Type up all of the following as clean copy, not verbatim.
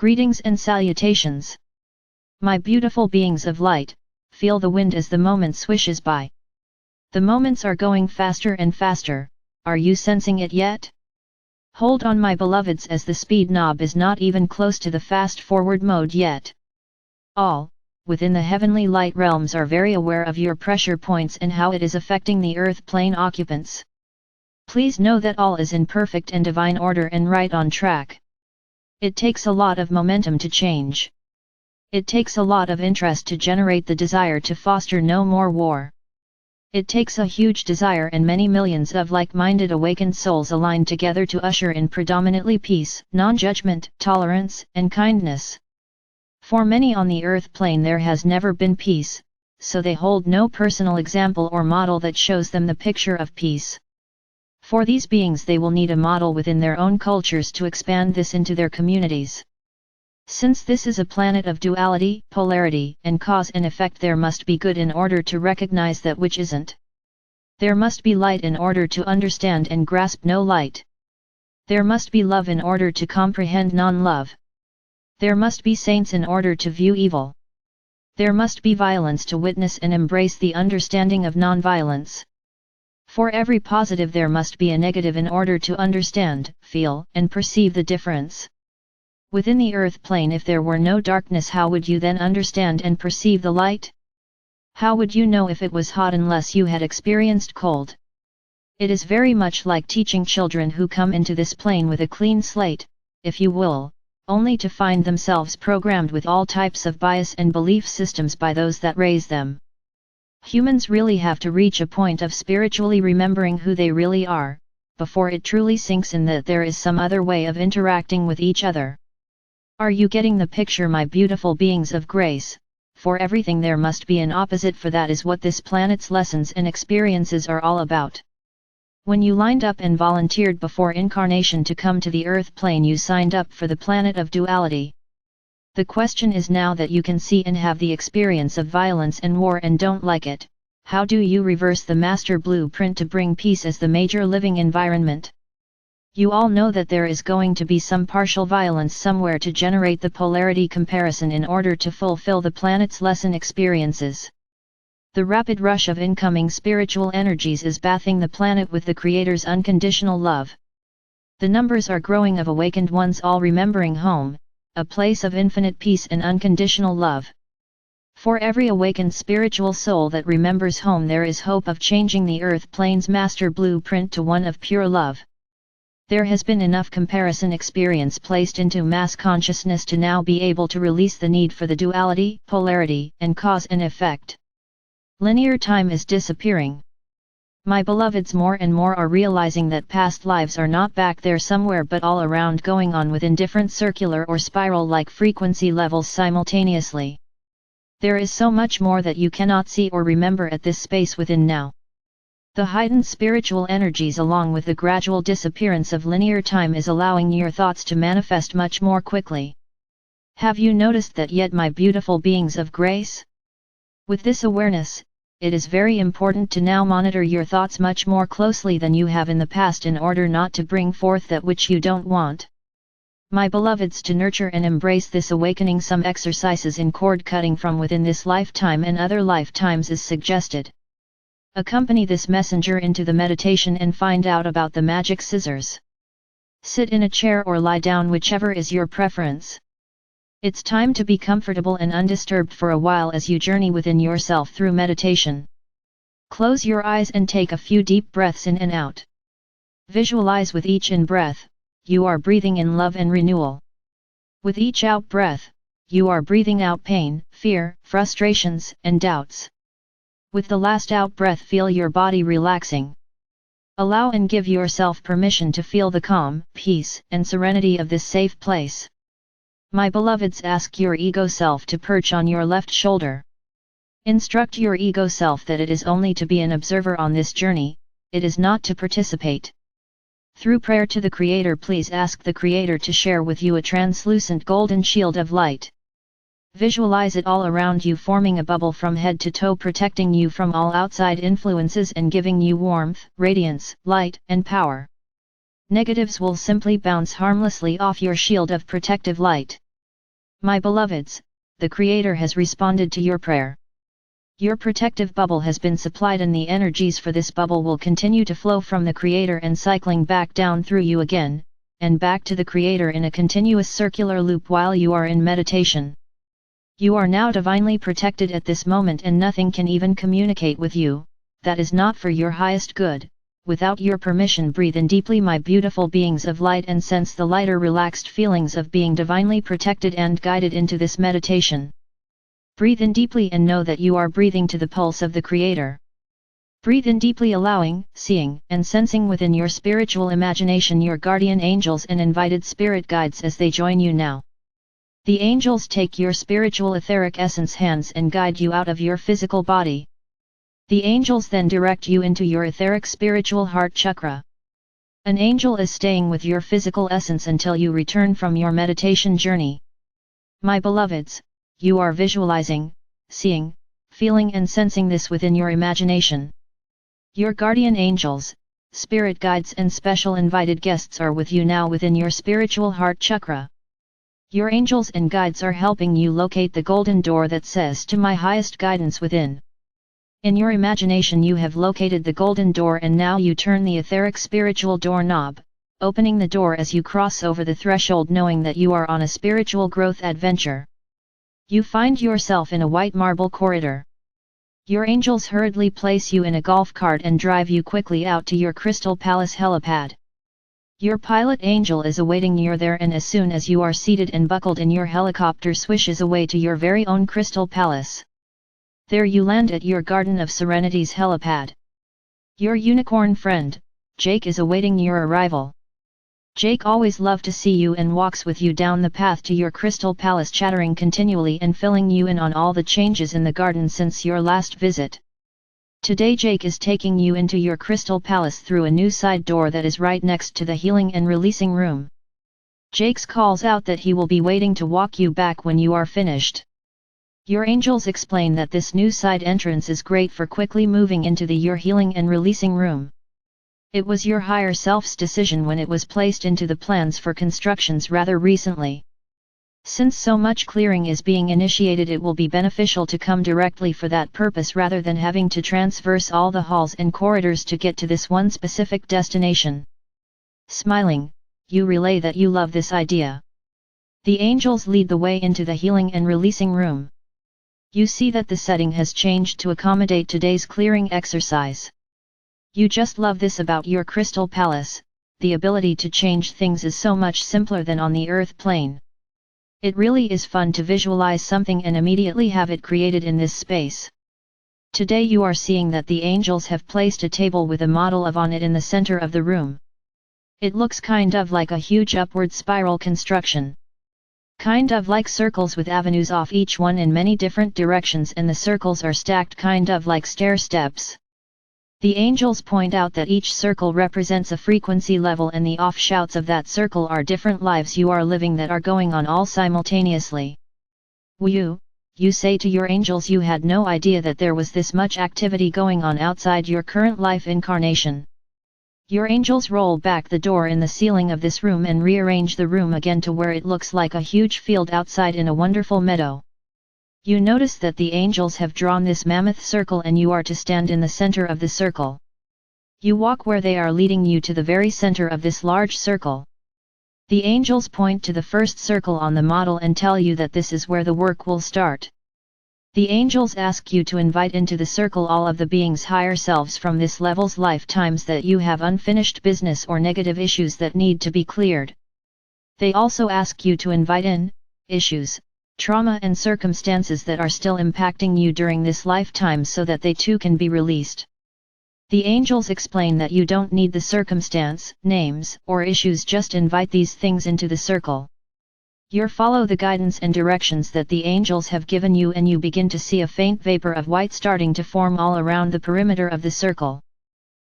Greetings and salutations. My beautiful beings of light, feel the wind as the moment swishes by. The moments are going faster and faster, are you sensing it yet? Hold on my beloveds, as the speed knob is not even close to the fast forward mode yet. All, within the heavenly light realms, are very aware of your pressure points and how it is affecting the earth plane occupants. Please know that all is in perfect and divine order and right on track. It takes a lot of momentum to change. It takes a lot of interest to generate the desire to foster no more war. It takes a huge desire and many millions of like-minded awakened souls aligned together to usher in predominantly peace, non-judgment, tolerance, and kindness. For many on the earth plane there has never been peace, so they hold no personal example or model that shows them the picture of peace. For these beings they will need a model within their own cultures to expand this into their communities. Since this is a planet of duality, polarity, and cause and effect, there must be good in order to recognize that which isn't. There must be light in order to understand and grasp no light. There must be love in order to comprehend non-love. There must be saints in order to view evil. There must be violence to witness and embrace the understanding of non-violence. For every positive there must be a negative in order to understand, feel, and perceive the difference. Within the earth plane, if there were no darkness, how would you then understand and perceive the light? How would you know if it was hot unless you had experienced cold? It is very much like teaching children who come into this plane with a clean slate, if you will, only to find themselves programmed with all types of bias and belief systems by those that raise them. Humans really have to reach a point of spiritually remembering who they really are, before it truly sinks in that there is some other way of interacting with each other. Are you getting the picture, my beautiful beings of grace? For everything there must be an opposite, for that is what this planet's lessons and experiences are all about. When you lined up and volunteered before incarnation to come to the earth plane, you signed up for the planet of duality. The question is now that you can see and have the experience of violence and war and don't like it, how do you reverse the master blueprint to bring peace as the major living environment? You all know that there is going to be some partial violence somewhere to generate the polarity comparison in order to fulfill the planet's lesson experiences. The rapid rush of incoming spiritual energies is bathing the planet with the Creator's unconditional love. The numbers are growing of awakened ones all remembering home, a place of infinite peace and unconditional love. For every awakened spiritual soul that remembers home, there is hope of changing the earth plane's master blueprint to one of pure love. There has been enough comparison experience placed into mass consciousness to now be able to release the need for the duality, polarity, and cause and effect. Linear time is disappearing. My beloveds more and more are realizing that past lives are not back there somewhere but all around, going on within different circular or spiral-like frequency levels simultaneously. There is so much more that you cannot see or remember at this space within now. The heightened spiritual energies along with the gradual disappearance of linear time is allowing your thoughts to manifest much more quickly. Have you noticed that yet, my beautiful beings of grace? With this awareness, it is very important to now monitor your thoughts much more closely than you have in the past in order not to bring forth that which you don't want. My beloveds, to nurture and embrace this awakening, some exercises in cord cutting from within this lifetime and other lifetimes is suggested. Accompany this messenger into the meditation and find out about the magic scissors. Sit in a chair or lie down, whichever is your preference. It's time to be comfortable and undisturbed for a while as you journey within yourself through meditation. Close your eyes and take a few deep breaths in and out. Visualize with each in-breath, you are breathing in love and renewal. With each out-breath, you are breathing out pain, fear, frustrations, and doubts. With the last out-breath, feel your body relaxing. Allow and give yourself permission to feel the calm, peace, and serenity of this safe place. My beloveds, ask your ego self to perch on your left shoulder. Instruct your ego self that it is only to be an observer on this journey, it is not to participate. Through prayer to the Creator, please ask the Creator to share with you a translucent golden shield of light. Visualize it all around you, forming a bubble from head to toe, protecting you from all outside influences and giving you warmth, radiance, light, and power. Negatives will simply bounce harmlessly off your shield of protective light. My beloveds, the Creator has responded to your prayer. Your protective bubble has been supplied and the energies for this bubble will continue to flow from the Creator and cycling back down through you again, and back to the Creator in a continuous circular loop while you are in meditation. You are now divinely protected at this moment and nothing can even communicate with you, that is not for your highest good. Without your permission, breathe in deeply, my beautiful beings of light, and sense the lighter, relaxed feelings of being divinely protected and guided into this meditation. Breathe in deeply and know that you are breathing to the pulse of the Creator. Breathe in deeply, allowing, seeing, and sensing within your spiritual imagination your guardian angels and invited spirit guides as they join you now. The angels take your spiritual etheric essence hands and guide you out of your physical body. The angels then direct you into your etheric spiritual heart chakra. An angel is staying with your physical essence until you return from your meditation journey. My beloveds, you are visualizing, seeing, feeling and sensing this within your imagination. Your guardian angels, spirit guides and special invited guests are with you now within your spiritual heart chakra. Your angels and guides are helping you locate the golden door that says to my highest guidance within. In your imagination you have located the golden door and now you turn the etheric spiritual doorknob, opening the door as you cross over the threshold, knowing that you are on a spiritual growth adventure. You find yourself in a white marble corridor. Your angels hurriedly place you in a golf cart and drive you quickly out to your Crystal Palace helipad. Your pilot angel is awaiting you there, and as soon as you are seated and buckled in, your helicopter swishes away to your very own Crystal Palace. There you land at your Garden of Serenity's helipad. Your unicorn friend, Jake, is awaiting your arrival. Jake always loved to see you and walks with you down the path to your Crystal Palace, chattering continually and filling you in on all the changes in the garden since your last visit. Today Jake is taking you into your Crystal Palace through a new side door that is right next to the healing and releasing room. Jake calls out that he will be waiting to walk you back when you are finished. Your angels explain that this new side entrance is great for quickly moving into your healing and releasing room. It was your higher self's decision when it was placed into the plans for constructions rather recently. Since so much clearing is being initiated, it will be beneficial to come directly for that purpose rather than having to traverse all the halls and corridors to get to this one specific destination. Smiling, you relay that you love this idea. The angels lead the way into the healing and releasing room. You see that the setting has changed to accommodate today's clearing exercise. You just love this about your Crystal Palace. The ability to change things is so much simpler than on the earth plane. It really is fun to visualize something and immediately have it created in this space. Today you are seeing that the angels have placed a table with a model of on it in the center of the room. It looks kind of like a huge upward spiral construction. Kind of like circles with avenues off each one in many different directions, and the circles are stacked kind of like stair steps. The angels point out that each circle represents a frequency level, and the offshoots of that circle are different lives you are living that are going on all simultaneously. You say to your angels you had no idea that there was this much activity going on outside your current life incarnation. Your angels roll back the door in the ceiling of this room and rearrange the room again to where it looks like a huge field outside in a wonderful meadow. You notice that the angels have drawn this mammoth circle and you are to stand in the center of the circle. You walk where they are leading you to the very center of this large circle. The angels point to the first circle on the model and tell you that this is where the work will start. The angels ask you to invite into the circle all of the beings' higher selves from this level's lifetimes that you have unfinished business or negative issues that need to be cleared. They also ask you to invite in issues, trauma and circumstances that are still impacting you during this lifetime so that they too can be released. The angels explain that you don't need the circumstance, names, or issues, just invite these things into the circle. You follow the guidance and directions that the angels have given you and you begin to see a faint vapor of white starting to form all around the perimeter of the circle.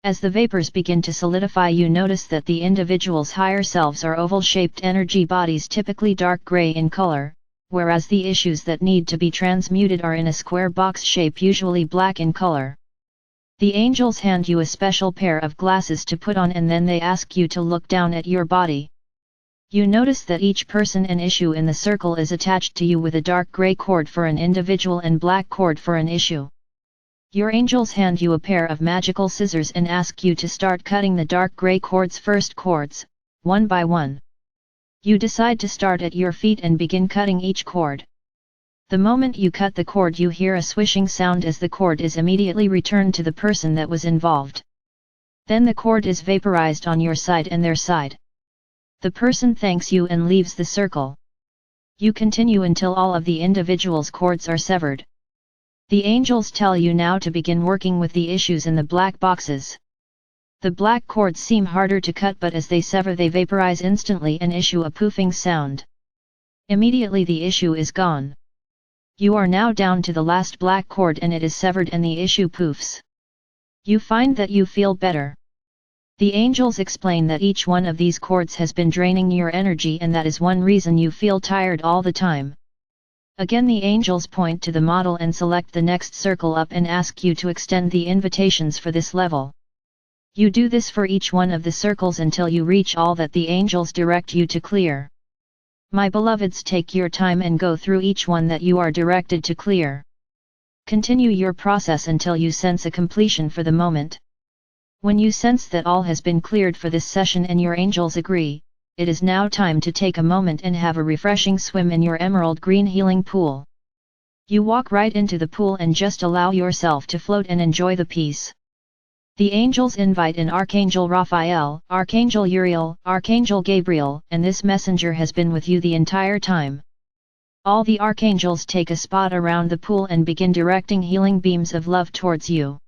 As the vapors begin to solidify, you notice that the individual's higher selves are oval-shaped energy bodies, typically dark gray in color, whereas the issues that need to be transmuted are in a square box shape, usually black in color. The angels hand you a special pair of glasses to put on and then they ask you to look down at your body. You notice that each person and issue in the circle is attached to you with a dark gray cord for an individual and black cord for an issue. Your angels hand you a pair of magical scissors and ask you to start cutting the dark gray cords, first cords, one by one. You decide to start at your feet and begin cutting each cord. The moment you cut the cord, you hear a swishing sound as the cord is immediately returned to the person that was involved. Then the cord is vaporized on your side and their side. The person thanks you and leaves the circle. You continue until all of the individual's cords are severed. The angels tell you now to begin working with the issues in the black boxes. The black cords seem harder to cut, but as they sever they vaporize instantly and issue a poofing sound. Immediately the issue is gone. You are now down to the last black cord and it is severed and the issue poofs. You find that you feel better. The angels explain that each one of these cords has been draining your energy and that is one reason you feel tired all the time. Again the angels point to the model and select the next circle up and ask you to extend the invitations for this level. You do this for each one of the circles until you reach all that the angels direct you to clear. My beloveds, take your time and go through each one that you are directed to clear. Continue your process until you sense a completion for the moment. When you sense that all has been cleared for this session and your angels agree, it is now time to take a moment and have a refreshing swim in your emerald green healing pool. You walk right into the pool and just allow yourself to float and enjoy the peace. The angels invite in Archangel Raphael, Archangel Uriel, Archangel Gabriel, and this messenger has been with you the entire time. All the archangels take a spot around the pool and begin directing healing beams of love towards you.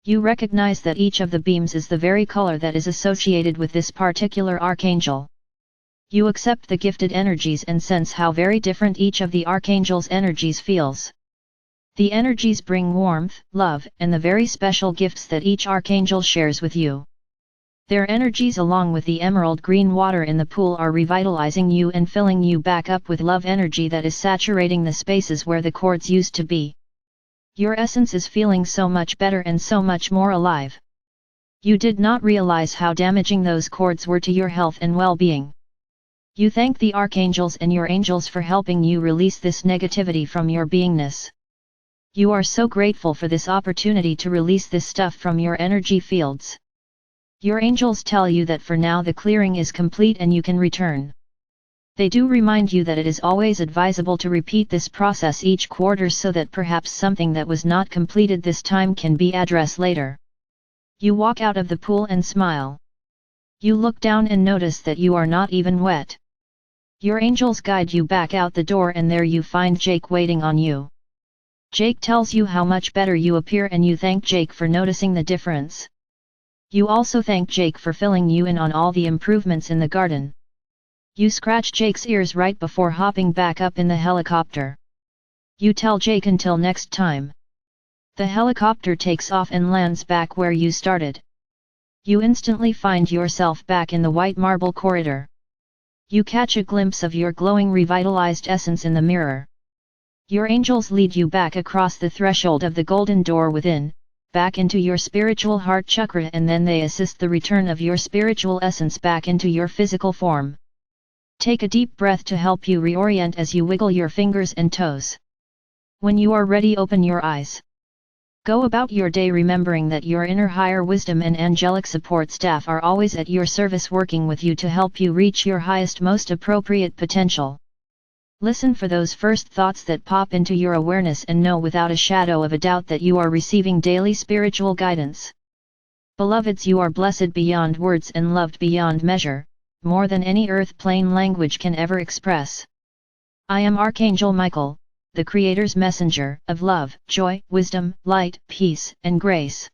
You recognize that each of the beams is the very color that is associated with this particular archangel. You accept the gifted energies and sense how very different each of the archangel's energies feels. The energies bring warmth, love, and the very special gifts that each archangel shares with you. Their energies along with the emerald green water in the pool are revitalizing you and filling you back up with love energy that is saturating the spaces where the cords used to be. Your essence is feeling so much better and so much more alive. You did not realize how damaging those cords were to your health and well-being. You thank the archangels and your angels for helping you release this negativity from your beingness. You are so grateful for this opportunity to release this stuff from your energy fields. Your angels tell you that for now the clearing is complete and you can return. They do remind you that it is always advisable to repeat this process each quarter so that perhaps something that was not completed this time can be addressed later. You walk out of the pool and smile. You look down and notice that you are not even wet. Your angels guide you back out the door and there you find Jake waiting on you. Jake tells you how much better you appear and you thank Jake for noticing the difference. You also thank Jake for filling you in on all the improvements in the garden. You scratch Jake's ears right before hopping back up in the helicopter. You tell Jake until next time. The helicopter takes off and lands back where you started. You instantly find yourself back in the white marble corridor. You catch a glimpse of your glowing revitalized essence in the mirror. Your angels lead you back across the threshold of the golden door within, back into your spiritual heart chakra, and then they assist the return of your spiritual essence back into your physical form. Take a deep breath to help you reorient as you wiggle your fingers and toes. When you are ready, open your eyes. Go about your day remembering that your inner higher wisdom and angelic support staff are always at your service working with you to help you reach your highest, most appropriate potential. Listen for those first thoughts that pop into your awareness and know without a shadow of a doubt that you are receiving daily spiritual guidance. Beloveds, you are blessed beyond words and loved beyond measure, more than any earth plane language can ever express. I am Archangel Michael, the Creator's messenger of love, joy, wisdom, light, peace, and grace.